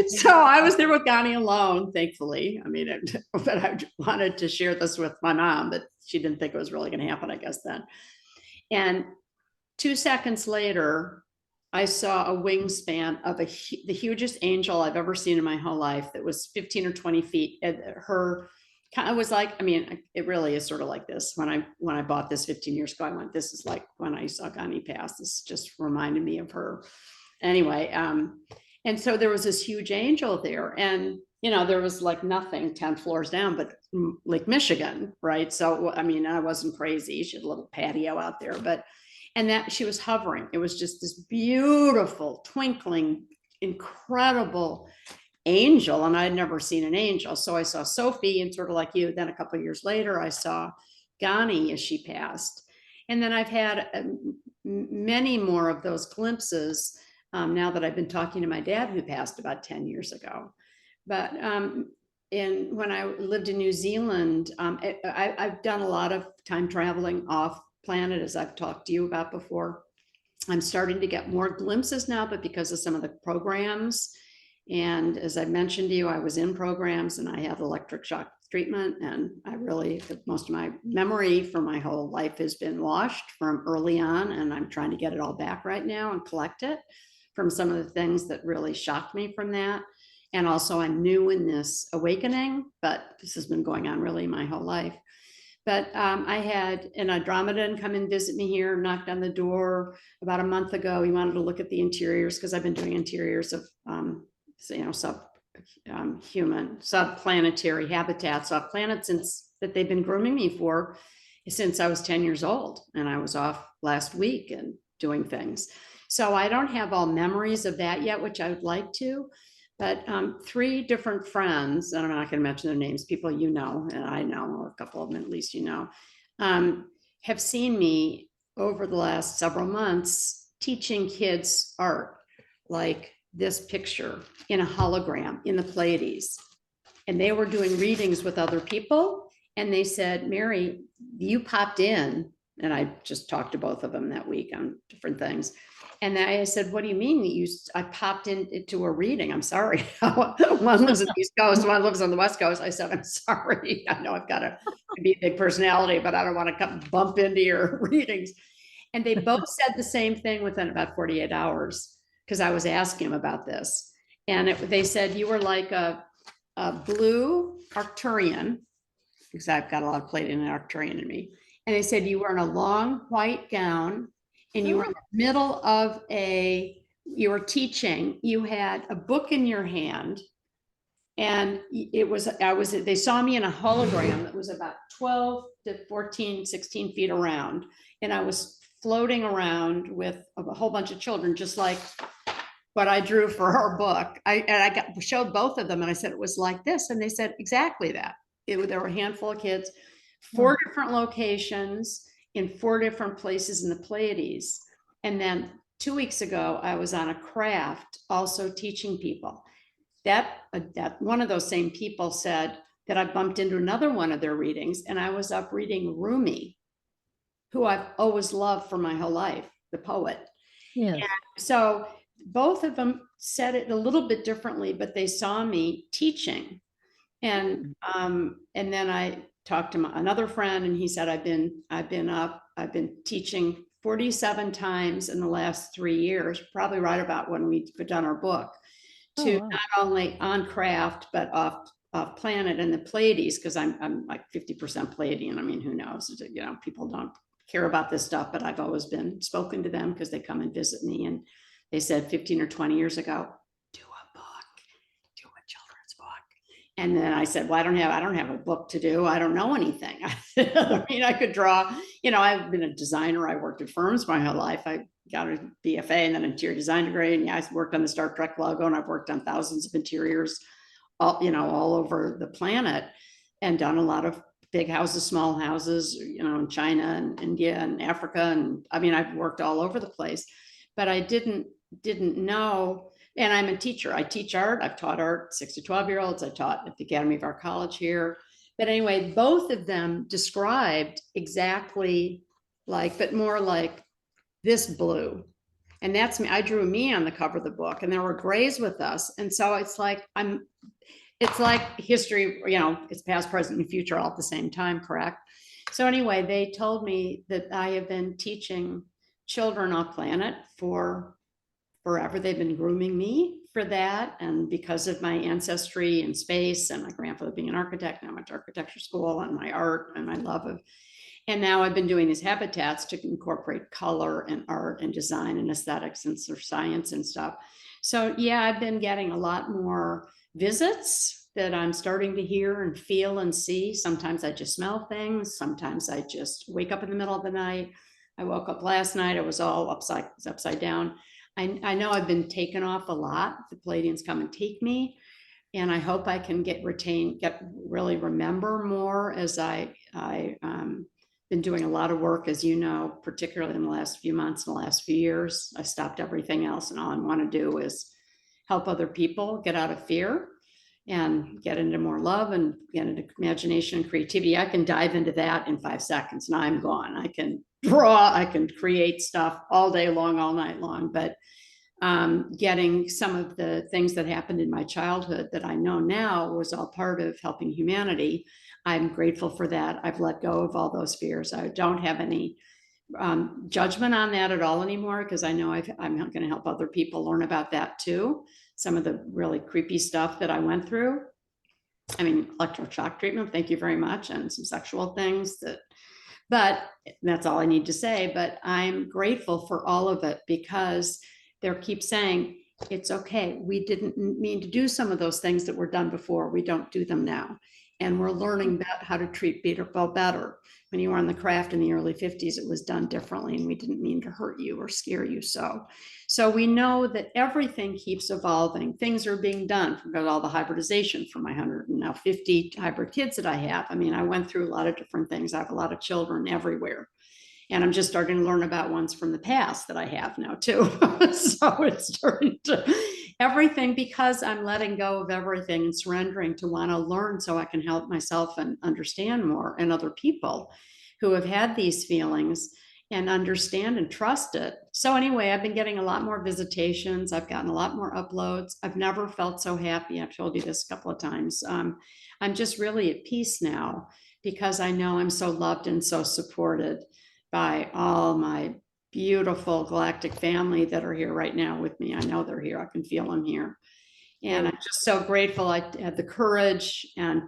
so I was there with Gani alone, thankfully. I mean, but I wanted to share this with my mom, but she didn't think it was really going to happen, I guess, then. And 2 seconds later, I saw a wingspan of the hugest angel I've ever seen in my whole life, that was 15 or 20 feet. And her kind of was like, I mean, it really is sort of like this. When I bought this 15 years ago, I went, this is like when I saw Gani pass. This just reminded me of her. Anyway, and so there was this huge angel there, and there was like nothing 10 floors down but Lake Michigan, right? So I mean, I wasn't crazy. She had a little patio out there, and that she was hovering. It was just this beautiful, twinkling, incredible angel, and I had never seen an angel. So I saw Sophie, and sort of like you, then a couple of years later, I saw Gani as she passed. And then I've had many more of those glimpses now that I've been talking to my dad, who passed about 10 years ago. But when I lived in New Zealand, I've done a lot of time traveling off planet, as I've talked to you about before. I'm starting to get more glimpses now, but because of some of the programs. And as I mentioned to you, I was in programs and I had electric shock treatment, and most of my memory for my whole life has been washed from early on, and I'm trying to get it all back right now and collect it from some of the things that really shocked me from that. And also, I'm new in this awakening, but this has been going on really my whole life. But I had an Andromedan come and visit me here, knocked on the door about a month ago. He wanted to look at the interiors, because I've been doing interiors of subplanetary habitats off planets that they've been grooming me for since I was 10 years old. And I was off last week and doing things. So I don't have all memories of that yet, which I would like to. But 3 different friends, and I'm not going to mention their names, people you know, and I know, or a couple of them at least have seen me over the last several months teaching kids art, like this picture in a hologram in the Pleiades. And they were doing readings with other people. And they said, Mary, you popped in. And I just talked to both of them that week on different things. And I said, what do you mean I popped into a reading? I'm sorry. One lives on the East Coast, one lives on the West Coast. I said, I'm sorry. I know I've got to be a big personality, but I don't want to bump into your readings. And they both said the same thing within about 48 hours, because I was asking them about this. And they said, you were like a blue Arcturian, because I've got a lot of Pleiadian and Arcturian in me. And they said, you were in a long white gown, and you were in the middle of you were teaching, you had a book in your hand, And they saw me in a hologram that was about 12 to 14, 16 feet around. And I was floating around with a whole bunch of children, just like what I drew for her book. Showed both of them and I said, it was like this. And they said exactly that. There were a handful of kids, 4 different locations in 4 different places in the Pleiades. And then 2 weeks ago, I was on a craft also teaching people. That one of those same people said that I bumped into another one of their readings, and I was up reading Rumi, who I've always loved for my whole life, the poet.
Yes.
And so both of them said it a little bit differently, but they saw me teaching. And then I talked to another friend, and he said, I've been teaching 47 times in the last 3 years, probably right about when we've done our book, to
wow.
not only on craft, but off planet and the Pleiades, because I'm like 50% Pleiadian. I mean, who knows? People don't care about this stuff, but I've always been spoken to them because they come and visit me. And they said 15 or 20 years ago, do a children's book. And then I said, well, I don't have a book to do. I don't know anything. I mean, I could draw, I've been a designer. I worked at firms my whole life. I got a BFA and then an interior design degree. And I worked on the Star Trek logo, and I've worked on thousands of interiors, all over the planet, and done a lot of big houses, small houses, in China and India and Africa. And I mean, I've worked all over the place, but I didn't know. And I'm a teacher. I teach art. I've taught art 6 to 12-year-olds. I taught at the Academy of Art College here. But anyway, both of them described exactly like, but more like this blue. And that's me. I drew me on the cover of the book, and there were grays with us. And so it's like history, it's past, present, and future all at the same time, correct? So anyway, they told me that I have been teaching children off planet for forever. They've been grooming me for that. And because of my ancestry in space and my grandfather being an architect, and I went to architecture school, and my art and my love of, and now I've been doing these habitats to incorporate color and art and design and aesthetics and science and stuff. So yeah, I've been getting a lot more visits that I'm starting to hear and feel and see. Sometimes I just smell things. Sometimes I just wake up in the middle of the night. I woke up last night, I was all upside down. I know I've been taken off a lot. The Pleiadians come and take me, and I hope I can really remember more as I been doing a lot of work, as you know, particularly in the last few months, in the last few years. I stopped everything else, and all I want to do is help other people get out of fear and get into more love and get into imagination and creativity. I can dive into that in 5 seconds, and I'm gone. I can draw, I can create stuff all day long, all night long. But getting some of the things that happened in my childhood that I know now was all part of helping humanity. I'm grateful for that. I've let go of all those fears. I don't have any judgment on that at all anymore, because I know I'm going to help other people learn about that too. Some of the really creepy stuff that I went through. I mean, electroshock treatment, thank you very much, and some sexual things but that's all I need to say. But I'm grateful for all of it, because they keep saying, it's okay. We didn't mean to do some of those things that were done before. We don't do them now. And we're learning about how to treat people better. When you were on the craft in the early 50s, it was done differently, and we didn't mean to hurt you or scare you. So we know that everything keeps evolving. Things are being done from all the hybridization from my 150 hybrid kids that I have. I mean, I went through a lot of different things. I have a lot of children everywhere. And I'm just starting to learn about ones from the past that I have now too. So it's starting to everything, because I'm letting go of everything and surrendering to want to learn so I can help myself and understand more, and other people who have had these feelings and understand and trust it. So anyway, I've been getting a lot more visitations. I've gotten a lot more uploads. I've never felt so happy. I've told you this a couple of times. I'm just really at peace now, because I know I'm so loved and so supported by all my beautiful galactic family that are here right now with me. I know they're here. I can feel them here. And I'm just so grateful I had the courage and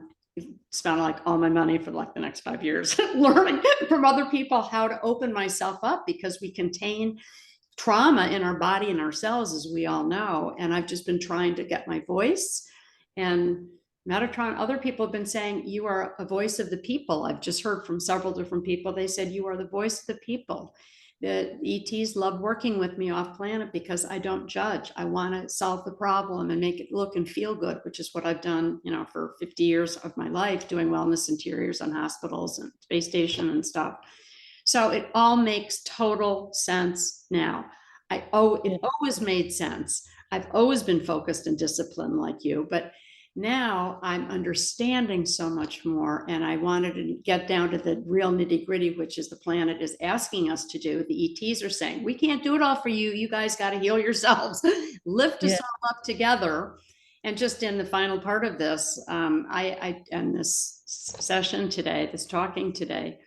spent like all my money for like the next 5 years learning from other people how to open myself up, because we contain trauma in our body and our cells, as we all know. And I've just been trying to get my voice and Metatron, other people have been saying you are a voice of the people. I've just heard from several different people. They said you are the voice of the people. The ETs love working with me off planet because I don't judge. I want to solve the problem and make it look and feel good, which is what I've done, for 50 years of my life, doing wellness interiors on hospitals and space station and stuff. So it all makes total sense now. It always made sense. I've always been focused and disciplined like you, but now I'm understanding so much more, and I wanted to get down to the real nitty gritty, which is the planet is asking us to do. The ETs are saying, we can't do it all for you. You guys got to heal yourselves, lift us all up together. And just in the final part of this, and this session today, this talking today,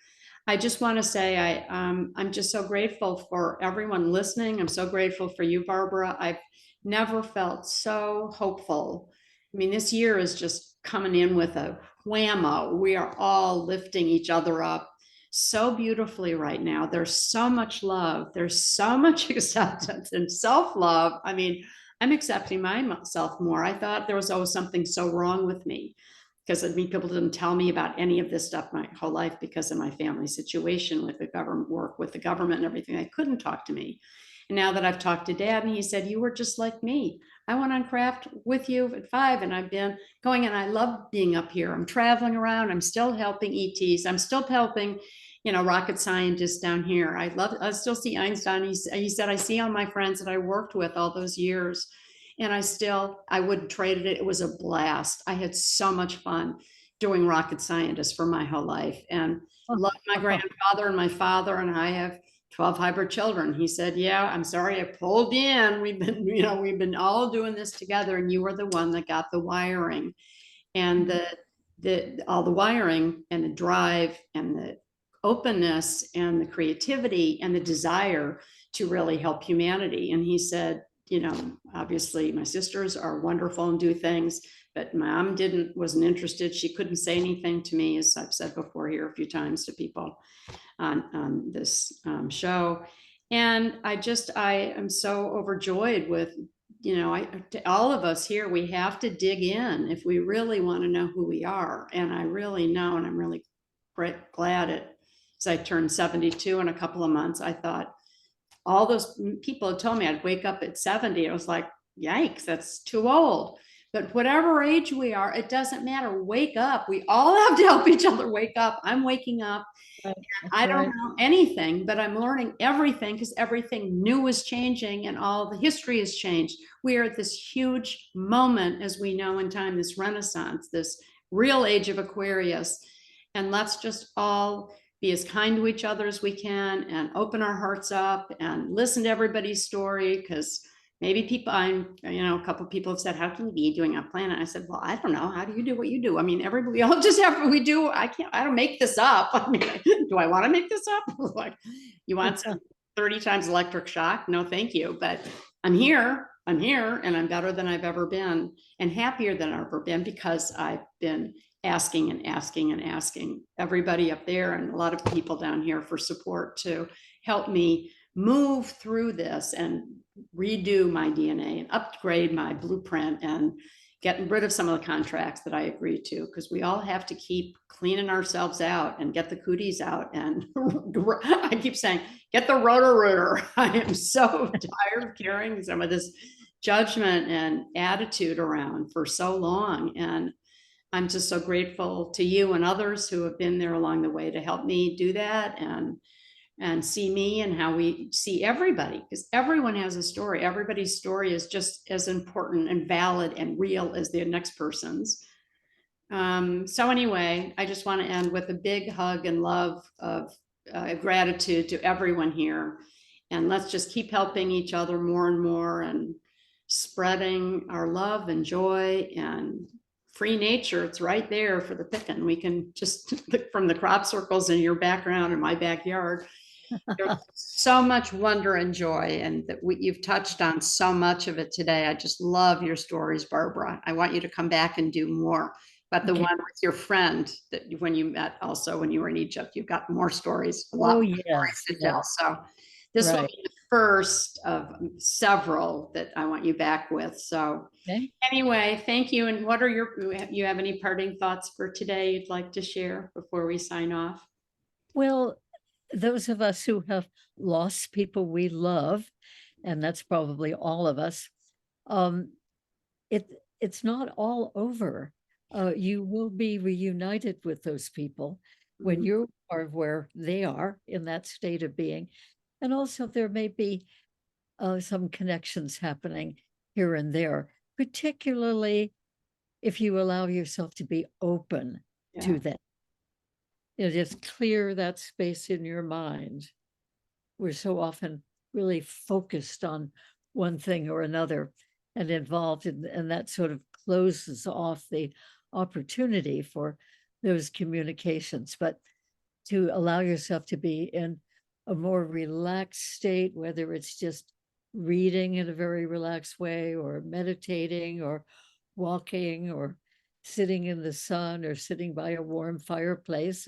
I just want to say I'm just so grateful for everyone listening. I'm so grateful for you, Barbara. I've never felt so hopeful. I mean, this year is just coming in with a whammo. We are all lifting each other up so beautifully right now. There's so much love. There's so much acceptance and self-love. I mean, I'm accepting myself more. I thought there was always something so wrong with me, because people didn't tell me about any of this stuff my whole life because of my family situation with the government, work with the government and everything. They couldn't talk to me. And now that I've talked to Dad, and he said, you were just like me. I went on craft with you at 5, and I've been going, and I love being up here. I'm traveling around. I'm still helping ETs. I'm still helping, rocket scientists down here. I still see Einstein. He said, I see all my friends that I worked with all those years. And I wouldn't trade it. It was a blast. I had so much fun doing rocket scientist for my whole life, and loved my grandfather and my father, and I have 12 hybrid children. He said, yeah, I'm sorry I pulled in. We've been all doing this together, and you were the one that got the wiring and all the wiring and the drive and the openness and the creativity and the desire to really help humanity. And he said, obviously my sisters are wonderful and do things, but mom wasn't interested. She couldn't say anything to me, as I've said before here a few times to people on this show. And I am so overjoyed with, all of us here, we have to dig in if we really want to know who we are. And I really know, and I'm really glad as I turned 72 in a couple of months, I thought, all those people had told me I'd wake up at 70. I was like, yikes, that's too old. But whatever age we are, it doesn't matter. Wake up. We all have to help each other wake up. I'm waking up. I don't know anything, but I'm learning everything, because everything new is changing and all the history has changed. We are at this huge moment, as we know in time, this renaissance, this real age of Aquarius. And let's just all be as kind to each other as we can and open our hearts up and listen to everybody's story, because maybe people, a couple of people have said, how can you be doing a planet? I said, well, I don't know. How do you do what you do? I mean, we all just have, we do. I don't make this up. I mean, do I want to make this up? Like, you want some 30 times electric shock? No, thank you. But I'm here, and I'm better than I've ever been, and happier than I've ever been, because I've been asking and asking and asking everybody up there and a lot of people down here for support to help me move through this and redo my DNA and upgrade my blueprint and getting rid of some of the contracts that I agreed to, because we all have to keep cleaning ourselves out and get the cooties out. And I keep saying, get the Roto-Rooter. I am so tired of carrying some of this judgment and attitude around for so long. And I'm just so grateful to you and others who have been there along the way to help me do that and see me and how we see everybody, because everyone has a story. Everybody's story is just as important and valid and real as the next person's. So anyway, I just want to end with a big hug and love of gratitude to everyone here. And let's just keep helping each other more and more and spreading our love and joy and free nature. It's right there for the picking. We can just from the crop circles in your background in my backyard. There's so much wonder and joy, and that you've touched on so much of it today. I just love your stories, Barbara. I want you to come back and do more. But the one with your friend that when you met also when you were in Egypt, you've got more stories. A lot more stories to tell. So this will be first of several that I want you back with. So
Okay.
anyway, thank you. And what are you have any parting thoughts for today you'd like to share before we sign off?
Well, those of us who have lost people we love, and that's probably all of us, um, it's not all over. You will be reunited with those people when
Mhm.
you are where they are in that state of being. And also there may be some connections happening here and there, particularly if you allow yourself to be open
Yeah.
to that. Just clear that space in your mind. We're so often really focused on one thing or another and involved in, and that sort of closes off the opportunity for those communications. But to allow yourself to be in a more relaxed state, whether it's just reading in a very relaxed way, or meditating, or walking, or sitting in the sun, or sitting by a warm fireplace,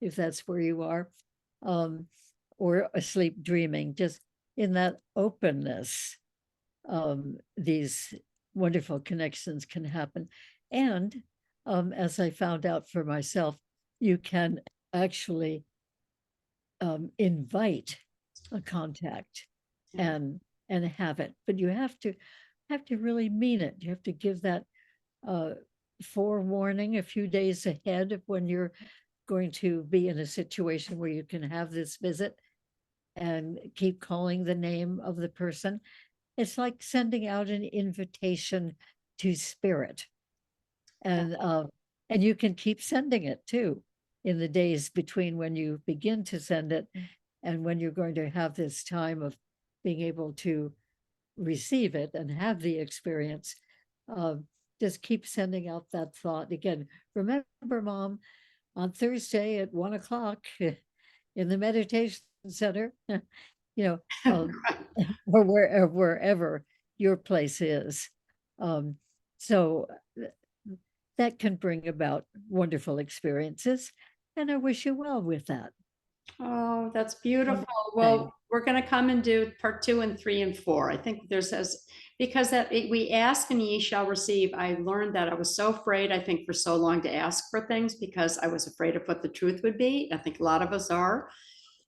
if that's where you are, um, or asleep dreaming, just in that openness, these wonderful connections can happen. And as I found out for myself, you can actually invite a contact
Yeah.
and have it, but you have to really mean it. You have to give that uh, forewarning a few days ahead of when you're going to be in a situation where you can have this visit, and keep calling the name of the person. It's like sending out an invitation to spirit, and you can keep sending it too in the days between when you begin to send it and when you're going to have this time of being able to receive it and have the experience. Just keep sending out that thought again. Remember, Mom, on Thursday at 1 o'clock in the meditation center, you know, or wherever your place is. So that can bring about wonderful experiences. And I wish you well with that.
Oh, that's beautiful.
Wonderful thing.
Well, we're going to come and do part 2 and 3 and 4. I think there's as because we ask and ye shall receive. I learned that I was so afraid, I think, for so long to ask for things because I was afraid of what the truth would be. I think a lot of us are.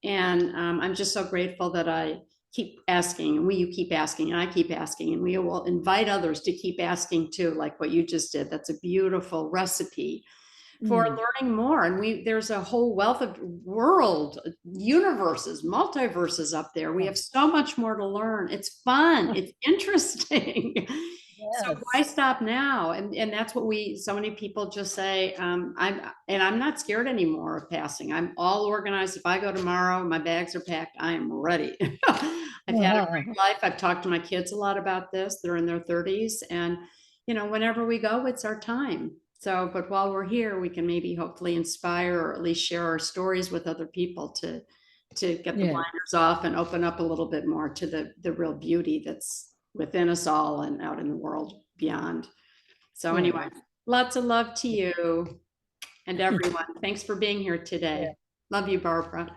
And I'm just so grateful that I keep asking, and you keep asking, and I keep asking, and we will invite others to keep asking too, like what you just did. That's a beautiful recipe for
Mm,
learning more. And there's a whole wealth of world, universes, multiverses up there. We
yeah.
have so much more to learn. It's fun. It's interesting. So why
Yes.
stop now? And that's what so many people just say, I'm not scared anymore of passing. I'm all organized. If I go tomorrow, my bags are packed. I am ready. I've had a great life. I've talked to my kids a lot about this. They're in their 30s. And, whenever we go, it's our time. So, but while we're here, we can maybe hopefully inspire or at least share our stories with other people to get the
Yeah.
blinders off and open up a little bit more to the real beauty that's within us all and out in the world beyond. So
Right.
anyway, lots of love to you and everyone. Thanks for being here today.
Yeah.
Love you, Barbara.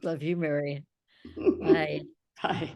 Love you, Mary. Bye.
Bye.